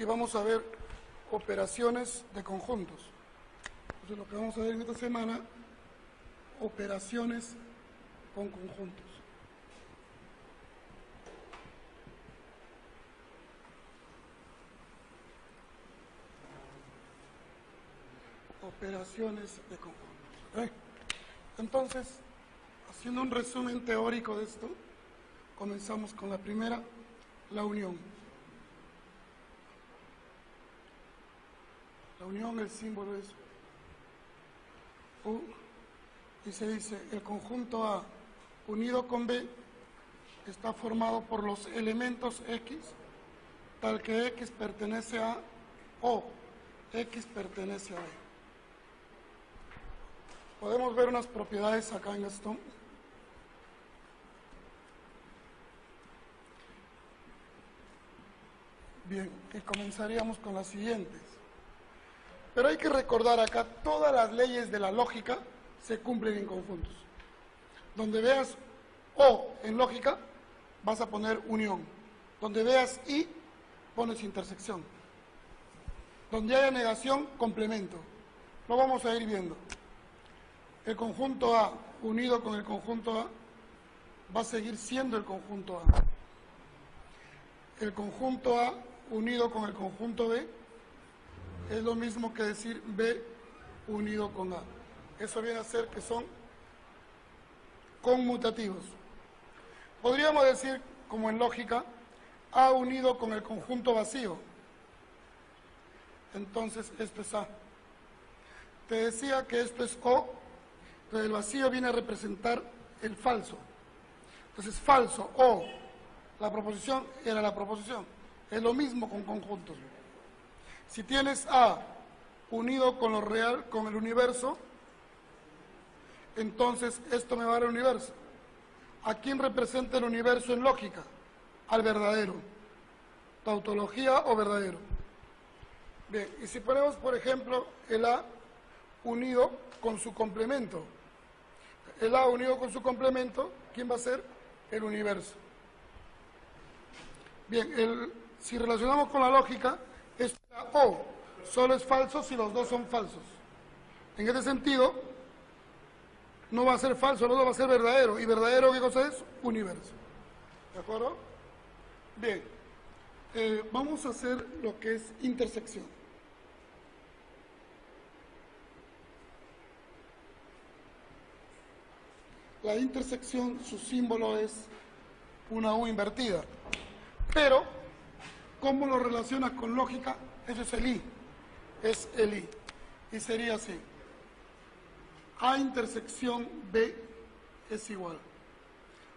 y vamos a ver operaciones de conjuntos. Entonces lo que vamos a ver en esta semana, operaciones con conjuntos. Operaciones de conjuntos. Entonces, haciendo un resumen teórico de esto, comenzamos con la primera, la unión. La unión, el símbolo es U, y se dice, el conjunto A unido con B está formado por los elementos X, tal que X pertenece a o X pertenece a B. Podemos ver unas propiedades acá en esto. Bien, y comenzaríamos con las siguientes. Pero hay que recordar acá, todas las leyes de la lógica se cumplen en conjuntos. Donde veas O en lógica, vas a poner unión. Donde veas I, pones intersección. Donde haya negación, complemento. Lo vamos a ir viendo. El conjunto A unido con el conjunto A va a seguir siendo el conjunto A. El conjunto A unido con el conjunto B es lo mismo que decir B unido con A. Eso viene a ser que son conmutativos. Podríamos decir, como en lógica, A unido con el conjunto vacío. Entonces, esto es A. Te decía que esto es O, entonces el vacío viene a representar el falso. Entonces, falso, O, la proposición era la proposición. Es lo mismo con conjuntos. Si tienes A unido con lo real, con el universo, entonces esto me va a dar el universo. ¿A quién representa el universo en lógica? Al verdadero. Tautología o verdadero. Bien, y si ponemos, por ejemplo, el A unido con su complemento. El A unido con su complemento, ¿quién va a ser? El universo. Bien, si relacionamos con la lógica, esto O solo es falso si los dos son falsos. En este sentido, no va a ser falso, no va a ser verdadero. ¿Y verdadero qué cosa es? Universo. ¿De acuerdo? Bien, vamos a hacer lo que es intersección. La intersección, su símbolo es una U invertida. Pero, ¿cómo lo relacionas con lógica? Eso es el I. Es el I. Y sería así. A intersección B es igual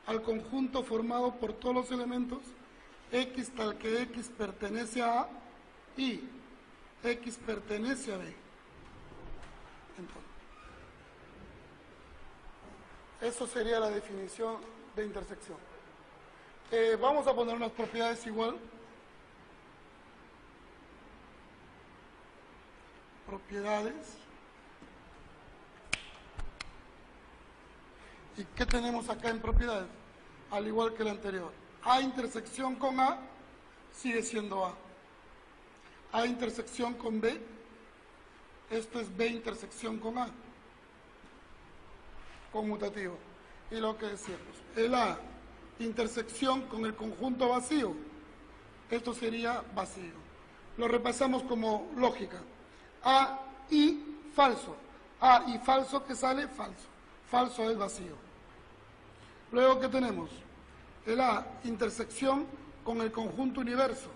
al conjunto formado por todos los elementos X tal que X pertenece a A y X pertenece a B. Entonces, eso sería la definición de intersección. Vamos a poner unas propiedades igual. Propiedades. ¿Y qué tenemos acá en propiedades? Al igual que el anterior. A intersección con A sigue siendo A. A intersección con B, esto es B intersección con A. Conmutativo. Y lo que decíamos, el A intersección con el conjunto vacío, esto sería vacío. Lo repasamos como lógica. A y falso. A y falso, que sale falso. Falso es vacío. Luego, ¿qué tenemos? El A intersección con el conjunto universo.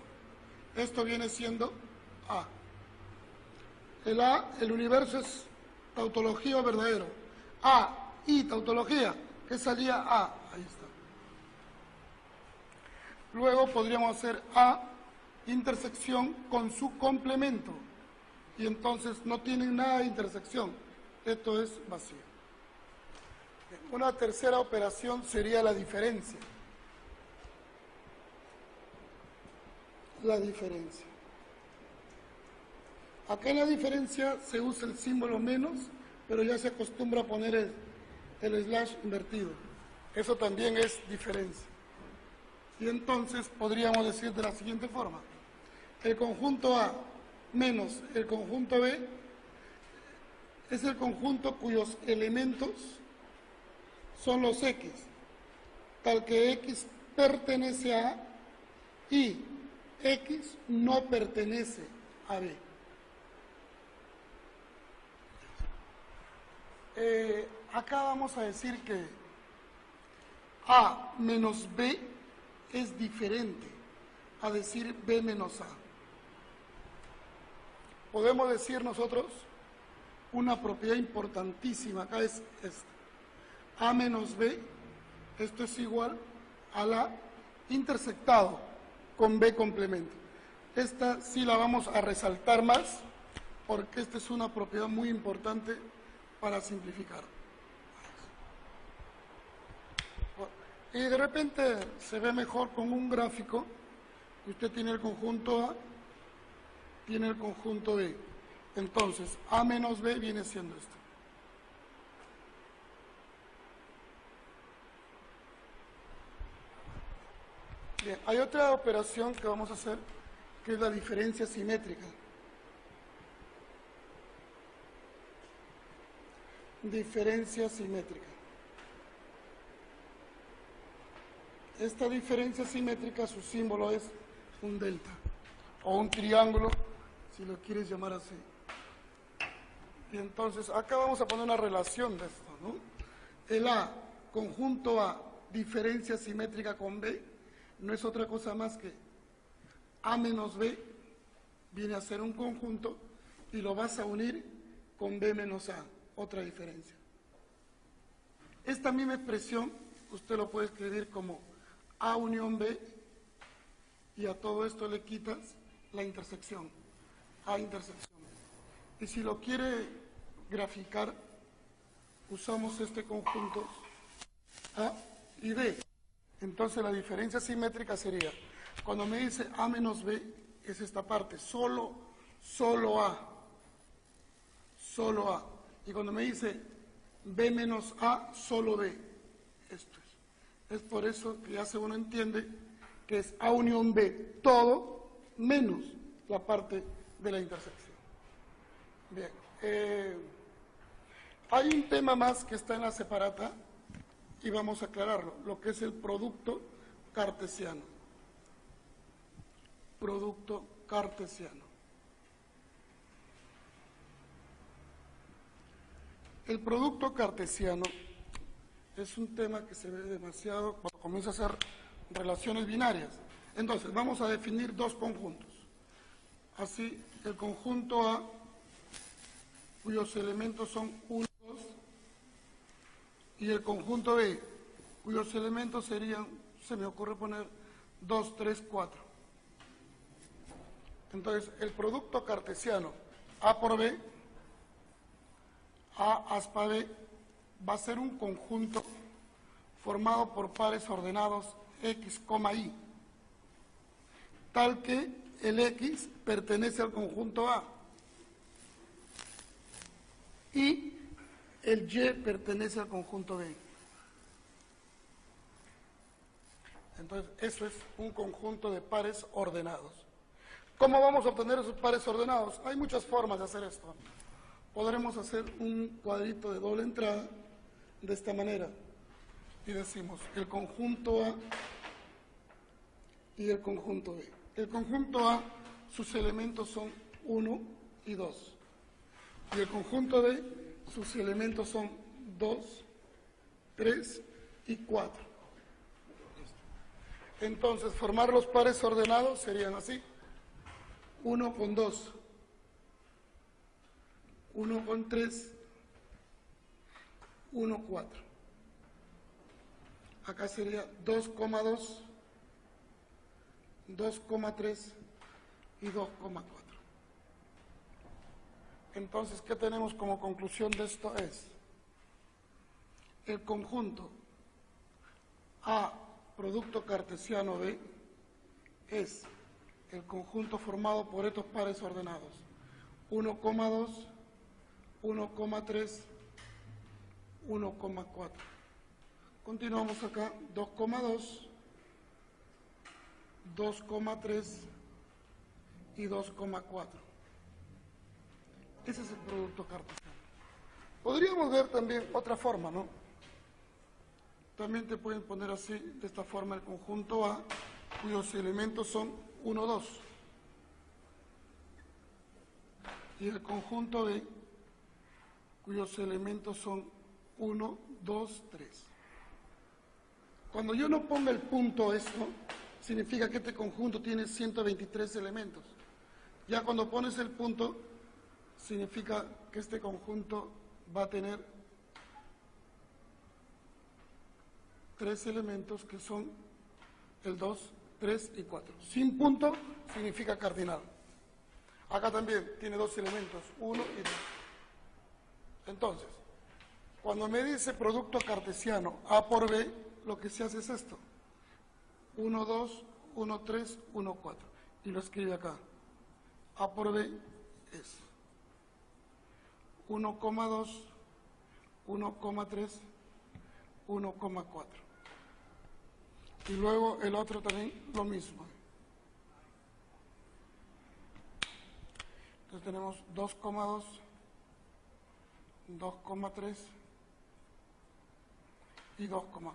Esto viene siendo A. El A, el universo es tautología o verdadero. A y tautología, ¿qué salía? A. Ahí está. Luego podríamos hacer A intersección con su complemento. Y entonces no tienen nada de intersección. Esto es vacío. Una tercera operación sería la diferencia. La diferencia. Acá en la diferencia se usa el símbolo menos, pero ya se acostumbra a poner el slash invertido. Eso también es diferencia. Y entonces podríamos decir de la siguiente forma. el conjunto A menos el conjunto B es el conjunto cuyos elementos son los X, tal que X pertenece a A y X no pertenece a B. Acá vamos a decir que A menos B es diferente a decir B menos A. Podemos decir nosotros una propiedad importantísima, acá es esta. A menos B, esto es igual a la intersectado con B complemento. Esta sí la vamos a resaltar más porque esta es una propiedad muy importante para simplificar. Y de repente se ve mejor con un gráfico. Usted tiene el conjunto A, tiene el conjunto B. Entonces, A menos B viene siendo esto. Bien, hay otra operación que vamos a hacer, que es la diferencia simétrica. Diferencia simétrica. Esta diferencia simétrica, su símbolo es un delta, o un triángulo, si lo quieres llamar así. Y entonces, acá vamos a poner una relación de esto, ¿no? El A, conjunto A, diferencia simétrica con B, no es otra cosa más que A menos B viene a ser un conjunto y lo vas a unir con B menos A, otra diferencia. Esta misma expresión usted lo puede escribir como A unión B y a todo esto le quitas la intersección, A intersección. Y si lo quiere graficar, usamos este conjunto A y B. Entonces la diferencia simétrica sería, cuando me dice A menos B, es esta parte, solo A, solo A. Y cuando me dice B menos A, solo B, esto es. Es por eso que ya se uno entiende que es A unión B, todo menos la parte de la intersección. Bien, hay un tema más que está en la separata y vamos a aclararlo, lo que es el producto cartesiano. Producto cartesiano. El producto cartesiano es un tema que se ve demasiado cuando comienza a hacer relaciones binarias. Entonces, vamos a definir dos conjuntos. Así, el conjunto A, cuyos elementos son 1, 2, y el conjunto B, cuyos elementos serían, se me ocurre poner 2, 3, 4. Entonces, el producto cartesiano A por B, A aspa B, va a ser un conjunto formado por pares ordenados X, Y, tal que el X pertenece al conjunto A y el Y pertenece al conjunto B. Entonces, eso es un conjunto de pares ordenados. ¿Cómo vamos a obtener esos pares ordenados? Hay muchas formas de hacer esto. Podremos hacer un cuadrito de doble entrada de esta manera. Y decimos el conjunto A y el conjunto B. El conjunto A, sus elementos son 1 y 2. Y el conjunto B, sus elementos son 2, 3 y 4. Entonces, formar los pares ordenados serían así. 1 con 2, 1 con 3, 1, 4. Acá sería 2,2, 2,3 y 2,4. Entonces, ¿qué tenemos como conclusión de esto? Es el conjunto A, producto cartesiano B, es el conjunto formado por estos pares ordenados 1,2, 1,3, 1,4. Continuamos acá, 2,2, 2,3 y 2,4. Ese es el producto cartesiano. Podríamos ver también otra forma, ¿no? También te pueden poner así, de esta forma, el conjunto A, cuyos elementos son 1, 2. Y el conjunto B, cuyos elementos son 1, 2, 3. Cuando yo no ponga el punto esto, significa que este conjunto tiene 123 elementos. Ya cuando pones el punto, significa que este conjunto va a tener 3 elementos que son el 2, 3 y 4. Sin punto significa cardinal. Acá también tiene 2 elementos, 1 y 2. Entonces, cuando me dice producto cartesiano A por B, lo que se hace es esto. 1, 2, 1, 3, 1, 4. Y lo escribe acá. A por B es 1,2, 1,3, 1,4. Y luego el otro también lo mismo. Entonces tenemos 2,2, 2,3 y 2,4.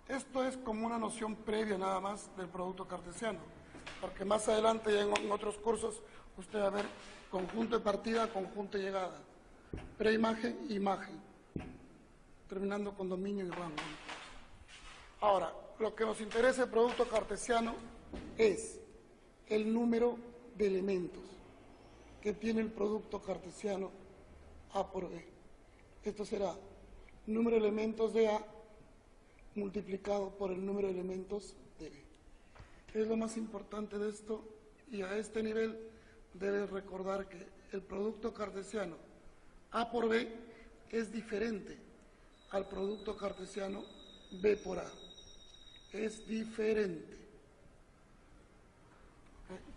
Esto es como una noción previa nada más del producto cartesiano, porque más adelante ya en otros cursos usted va a ver conjunto de partida, conjunto de llegada, preimagen, imagen, terminando con dominio y rango. Ahora, lo que nos interesa del producto cartesiano es el número de elementos que tiene el producto cartesiano A por B. Esto será número de elementos de A multiplicado por el número de elementos de B. Es lo más importante de esto, y a este nivel debes recordar que el producto cartesiano A por B es diferente al producto cartesiano B por A. Es diferente.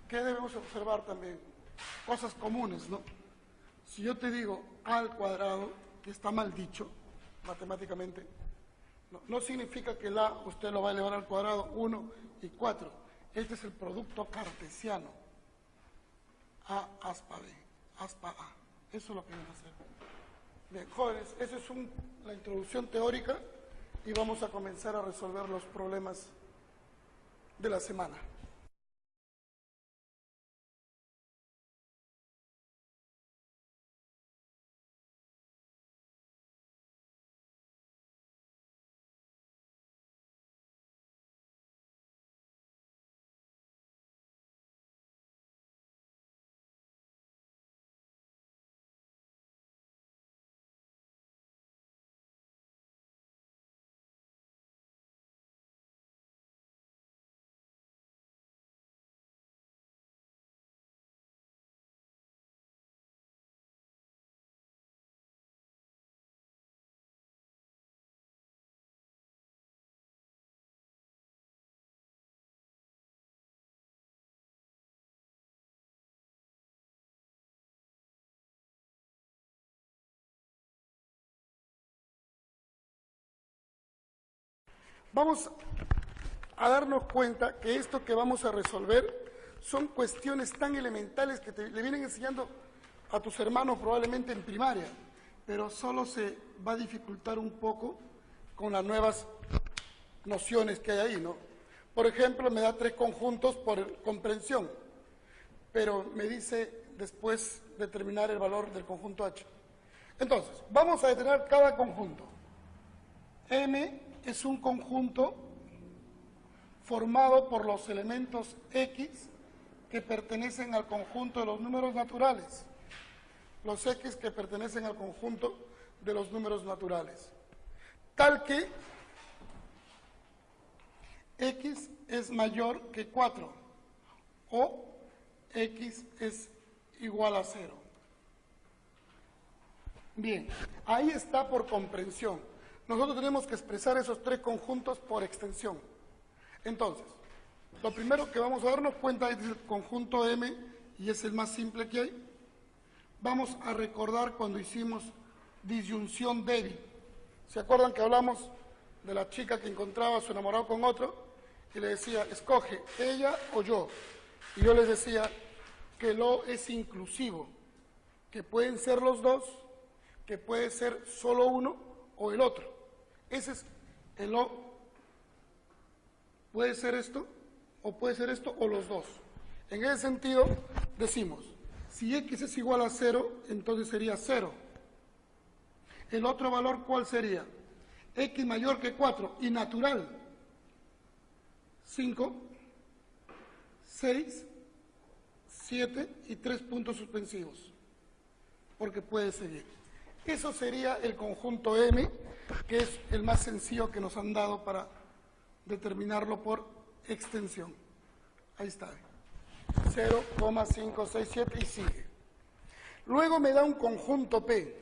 ¿Qué debemos observar también? Cosas comunes, ¿no? Si yo te digo A al cuadrado, que está mal dicho matemáticamente, no significa que el A usted lo va a elevar al cuadrado 1 y 4. Este es el producto cartesiano. A aspa B, aspa A. Eso es lo que vamos a hacer. Bien, jóvenes, esa es la introducción teórica y vamos a comenzar a resolver los problemas de la semana. Vamos a darnos cuenta que esto que vamos a resolver son cuestiones tan elementales que le vienen enseñando a tus hermanos probablemente en primaria, pero solo se va a dificultar un poco con las nuevas nociones que hay ahí, ¿no? Por ejemplo, me da 3 conjuntos por comprensión, pero me dice después determinar el valor del conjunto H. Entonces, vamos a determinar cada conjunto. M es un conjunto formado por los elementos X que pertenecen al conjunto de los números naturales. Los X que pertenecen al conjunto de los números naturales. Tal que X es mayor que 4 o X es igual a 0. Bien, ahí está por comprensión. Nosotros tenemos que expresar esos 3 conjuntos por extensión. Entonces, lo primero que vamos a darnos cuenta es el conjunto M, y es el más simple que hay. Vamos a recordar cuando hicimos disyunción débil. ¿Se acuerdan que hablamos de la chica que encontraba a su enamorado con otro? y le decía, escoge ella o yo. Y yo les decía que el O es inclusivo, que pueden ser los dos, que puede ser solo uno o el otro. Ese es el O. Puede ser esto, o puede ser esto, o los dos. En ese sentido, decimos, si X es igual a 0, entonces sería 0. El otro valor, ¿cuál sería? X mayor que 4, y natural. 5, 6, 7 y 3 puntos suspensivos, porque puede seguir. Eso sería el conjunto M, que es el más sencillo que nos han dado para determinarlo por extensión. Ahí está. 0,567 y sigue. Luego me da un conjunto P.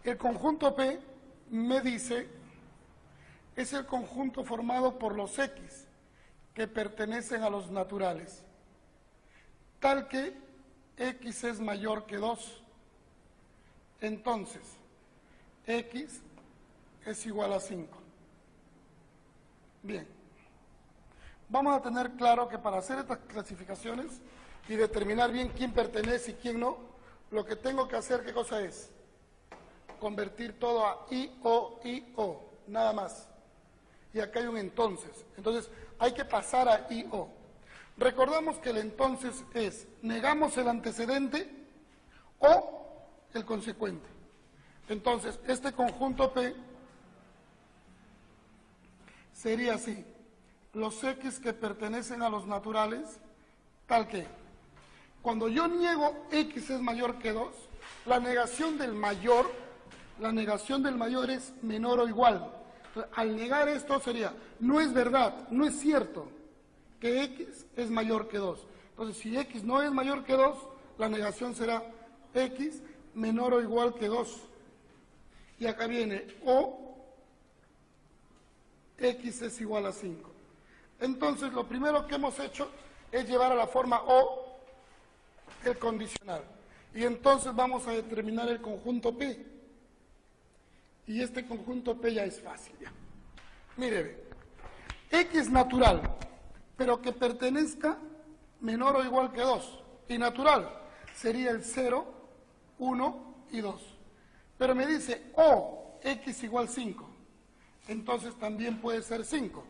El conjunto P me dice, es el conjunto formado por los X que pertenecen a los naturales, tal que X es mayor que 2. Entonces, X es igual a 5. Bien. Vamos a tener claro que para hacer estas clasificaciones y determinar bien quién pertenece y quién no, lo que tengo que hacer, ¿qué cosa es? Convertir todo a I, O, nada más. Y acá hay un entonces. Entonces, hay que pasar a I, O. Recordamos que el entonces es, negamos el antecedente o el consecuente. Entonces, este conjunto P sería así. Los X que pertenecen a los naturales, tal que, cuando yo niego X es mayor que 2, la negación del mayor es menor o igual. Entonces, al negar esto sería, no es verdad, no es cierto que X es mayor que 2. Entonces, si X no es mayor que 2, la negación será X menor o igual que 2. Y acá viene o X es igual a 5. Entonces, lo primero que hemos hecho es llevar a la forma O el condicional. Y entonces vamos a determinar el conjunto P. Y este conjunto P ya es fácil. Ya. Mire, ve. X natural, pero que pertenezca menor o igual que 2. Y natural sería el 0, 1 y 2. Pero me dice O, X igual 5. Entonces también puede ser 5.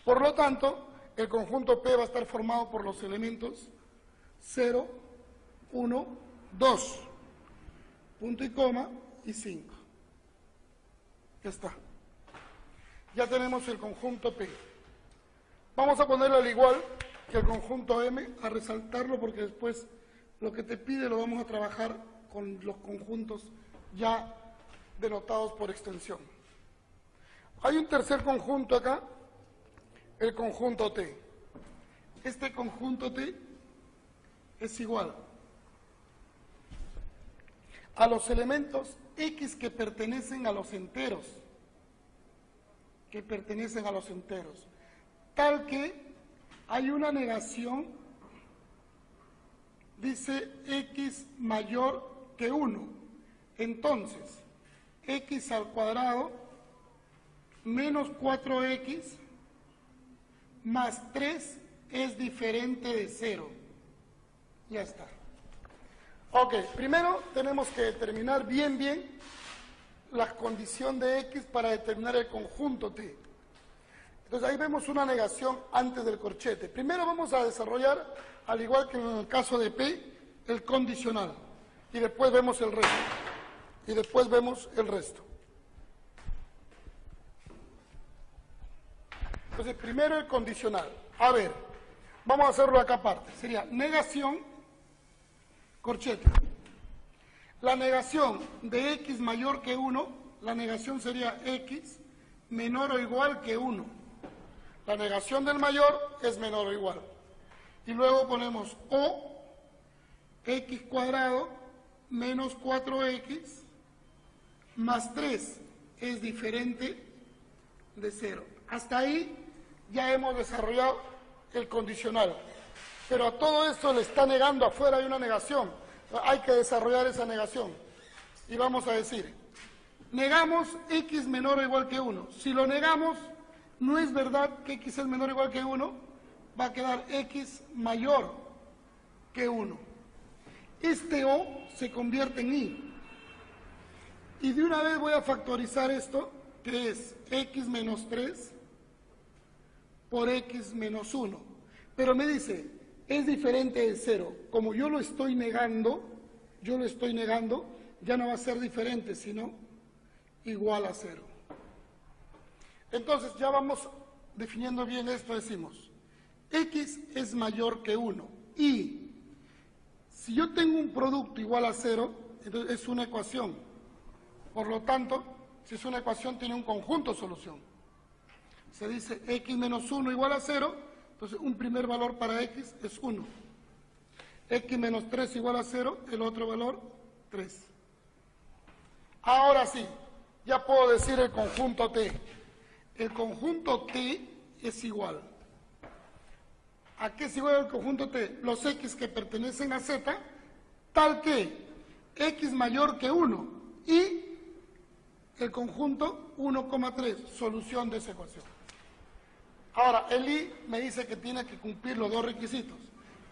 Por lo tanto, el conjunto P va a estar formado por los elementos 0, 1, 2, punto y coma, y 5. Ya está. Ya tenemos el conjunto P. Vamos a ponerlo al igual que el conjunto M, a resaltarlo porque después lo que te pide lo vamos a trabajar con los conjuntos ya denotados por extensión. Hay un tercer conjunto acá, el conjunto T. Este conjunto T es igual a los elementos X que pertenecen a los enteros, tal que hay una negación, dice X mayor que 1. Entonces, X al cuadrado menos 4X más 3 es diferente de 0. Ya está. Ok, primero tenemos que determinar bien la condición de X para determinar el conjunto T. Entonces ahí vemos una negación antes del corchete. Primero vamos a desarrollar, al igual que en el caso de P, el condicional. Y después vemos el resto. Entonces, primero el condicional. A ver, vamos a hacerlo acá aparte. Sería negación, corchete. La negación de X mayor que 1, la negación sería X menor o igual que 1. La negación del mayor es menor o igual. Y luego ponemos O, X cuadrado menos 4X más 3 es diferente de 0. Hasta ahí ya hemos desarrollado el condicional. Pero a todo esto le está negando, afuera hay una negación. Hay que desarrollar esa negación. Y vamos a decir, negamos X menor o igual que 1. Si lo negamos, no es verdad que x es menor o igual que 1, va a quedar x mayor que 1. Este O se convierte en I. Y de una vez voy a factorizar esto, que es x menos 3 por x menos 1. Pero me dice, es diferente de 0. Como yo lo estoy negando, ya no va a ser diferente, sino igual a 0. Entonces ya vamos definiendo bien esto, decimos, x es mayor que 1 y si yo tengo un producto igual a 0, entonces es una ecuación. Por lo tanto, si es una ecuación tiene un conjunto de solución. Se dice x menos 1 igual a 0, entonces un primer valor para x es 1. X menos 3 igual a 0, el otro valor 3. Ahora sí, ya puedo decir el conjunto T. El conjunto T es igual. ¿A qué es igual el conjunto T? Los x que pertenecen a z, tal que x mayor que 1 y el conjunto 1,3, solución de esa ecuación. Ahora, el I me dice que tiene que cumplir los dos requisitos.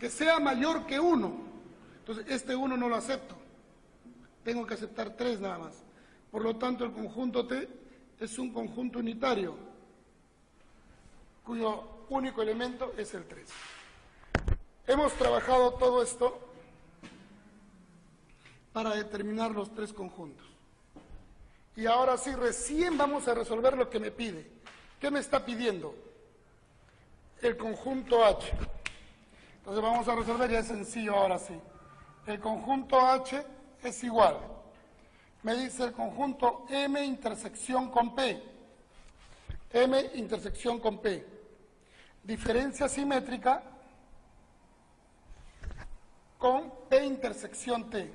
Que sea mayor que 1. Entonces, este 1 no lo acepto. Tengo que aceptar 3 nada más. Por lo tanto, el conjunto T es un conjunto unitario, cuyo único elemento es el 3. Hemos trabajado todo esto para determinar los 3 conjuntos. Y ahora sí, recién vamos a resolver lo que me pide. ¿Qué me está pidiendo? El conjunto H. Entonces vamos a resolver, ya es sencillo ahora sí. El conjunto H es igual. Me dice el conjunto M intersección con P. M intersección con P. Diferencia simétrica con P intersección T.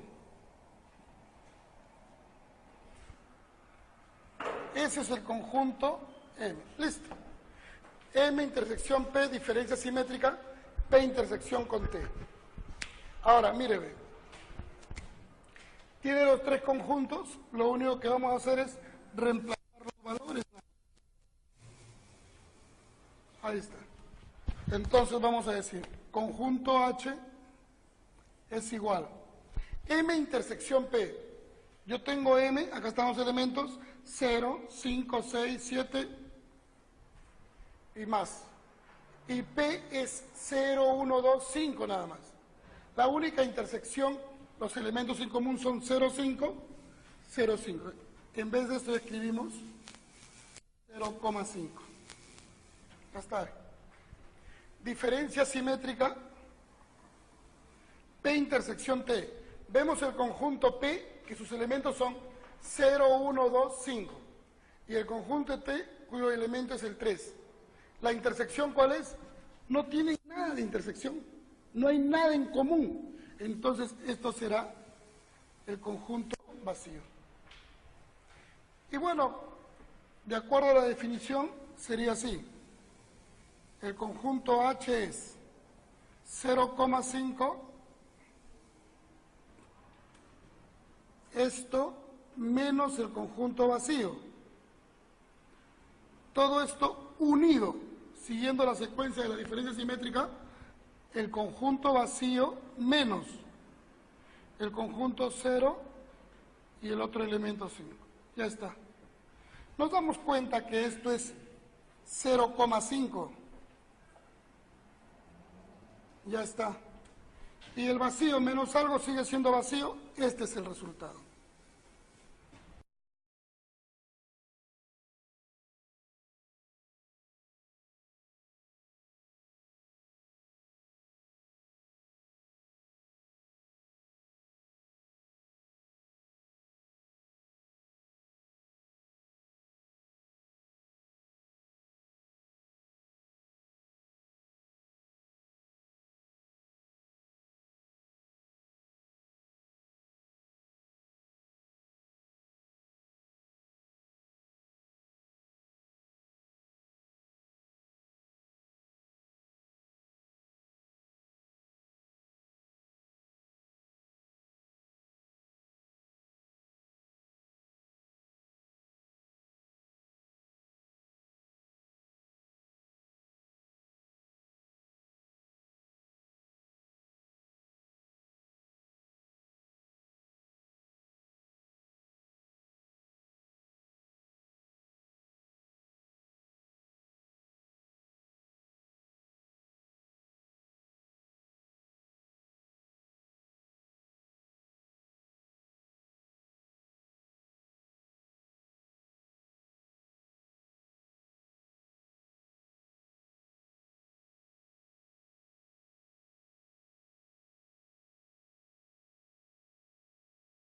Ese es el conjunto M. Listo. M intersección P, diferencia simétrica, P intersección con T. Ahora, mire, tiene los 3 conjuntos, lo único que vamos a hacer es reemplazar los valores. Ahí está. Entonces vamos a decir, conjunto H es igual. M intersección P. Yo tengo M, acá están los elementos, 0, 5, 6, 7 y más. Y P es 0, 1, 2, 5 nada más. La única intersección, los elementos en común son 0, 5, 0, 5. En vez de esto escribimos 0,5. Ya está. Diferencia simétrica, P intersección T. Vemos el conjunto P, que sus elementos son 0, 1, 2, 5. Y el conjunto T, cuyo elemento es el 3. ¿La intersección cuál es? No tienen nada de intersección. No hay nada en común. Entonces, esto será el conjunto vacío. Y bueno, de acuerdo a la definición, sería así. El conjunto H es 0,5, esto menos el conjunto vacío. Todo esto unido, siguiendo la secuencia de la diferencia simétrica, el conjunto vacío menos el conjunto 0 y el otro elemento 5. Ya está. Nos damos cuenta que esto es 0,5. Ya está. Y el vacío menos algo sigue siendo vacío. Este es el resultado.